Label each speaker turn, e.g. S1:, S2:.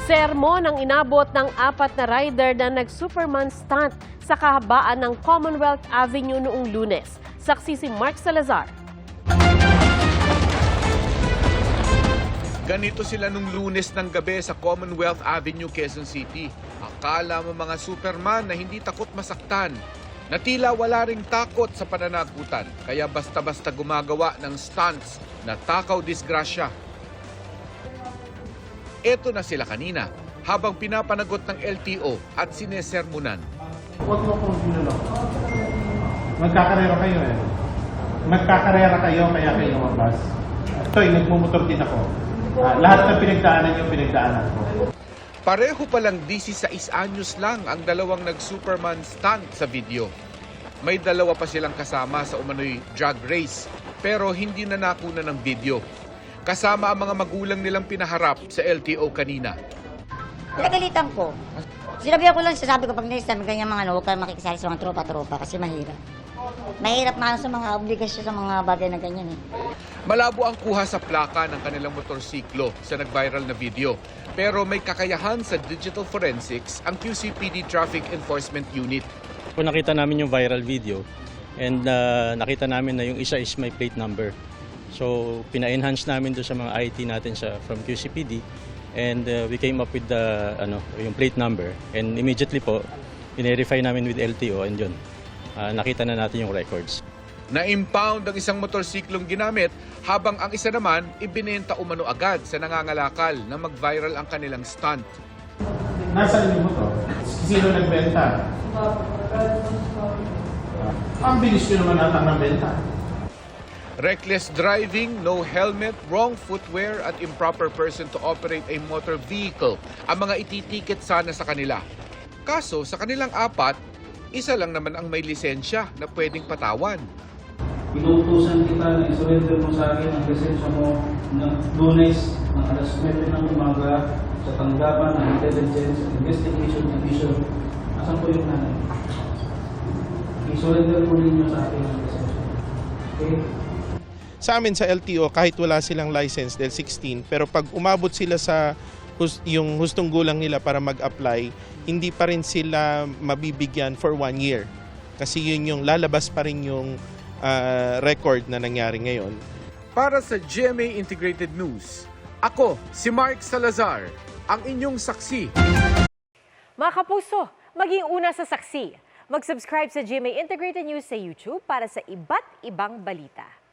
S1: Sermon ang inabot ng 4 na rider na nag-Superman stunt sa kahabaan ng Commonwealth Avenue noong Lunes. Saksi si Mark Salazar.
S2: Ganito sila nung Lunes ng gabi sa Commonwealth Avenue, Quezon City. Akala mo mga Superman na hindi takot masaktan. Na tila wala ring takot sa pananagutan, kaya basta-basta gumagawa ng stunts na takaw disgrasya. Eto na sila kanina, habang pinapanagot ng LTO at sinesermonan.
S3: Huwag mo kong ginulong. Magkakarera kayo eh. Magkakarera kayo kaya kayo lumabas. Ito'y nagmumotor din ako. Lahat ng pinagdaanan yung pinagdaanan ko.
S2: Pareho palang 16 anyos lang ang dalawang nag-Superman stunt sa video. May dalawa pa silang kasama sa umano'y drag race, pero hindi na nakuna ng video. Kasama ang mga magulang nilang pinaharap sa LTO kanina.
S4: Pinagalitan ko. Sinabihan ko lang, sabi ko pag next time, ganyan mga huwag kayo makikisali sa mga tropa-tropa kasi mahirap. Mahirap nga sa mga obligasyon sa mga bagay na ganyan eh.
S2: Malabo ang kuha sa plaka ng kanilang motorsiklo sa nag-viral na video. Pero may kakayahan sa digital forensics ang QCPD Traffic Enforcement Unit.
S5: Kung nakita namin yung viral video and nakita namin na yung isa is may plate number. So pina-enhance namin doon sa mga IT natin from QCPD and we came up with yung plate number and immediately po in-verify namin with LTO and yun, nakita na natin yung records.
S2: Na-impound ang isang motorsiklong ginamit habang ang isa naman ibinenta umano agad sa nangangalakal na mag-viral ang kanilang stunt.
S3: Nasaan yung motor? Sino nagbenta? Ang bilis nyo naman natang ng benta.
S2: Reckless driving, no helmet, wrong footwear at improper person to operate a motor vehicle ang mga ititiket sana sa kanila. Kaso sa kanilang 4, isa lang naman ang may lisensya na pwedeng patawan.
S6: Inuutusan kita na isurrender mo sa akin ang lisensya mo ng Lunes ng alas 9 ng umaga sa tanggapan ng Intelligence and Investigation Division. Asan po yung nanay? I-surrender mo ninyo sa akin ang lisensya. Okay?
S7: Sa amin sa LTO, kahit wala silang license dahil 16, pero pag umabot sila sa yung hustong gulang nila para mag-apply, hindi pa rin sila mabibigyan for 1 year. Kasi yun yung lalabas pa rin yung record na nangyari ngayon.
S2: Para sa GMA Integrated News, ako si Mark Salazar, ang inyong saksi.
S8: Mga kapuso, maging una sa saksi. Mag-subscribe sa GMA Integrated News sa YouTube para sa iba't ibang balita.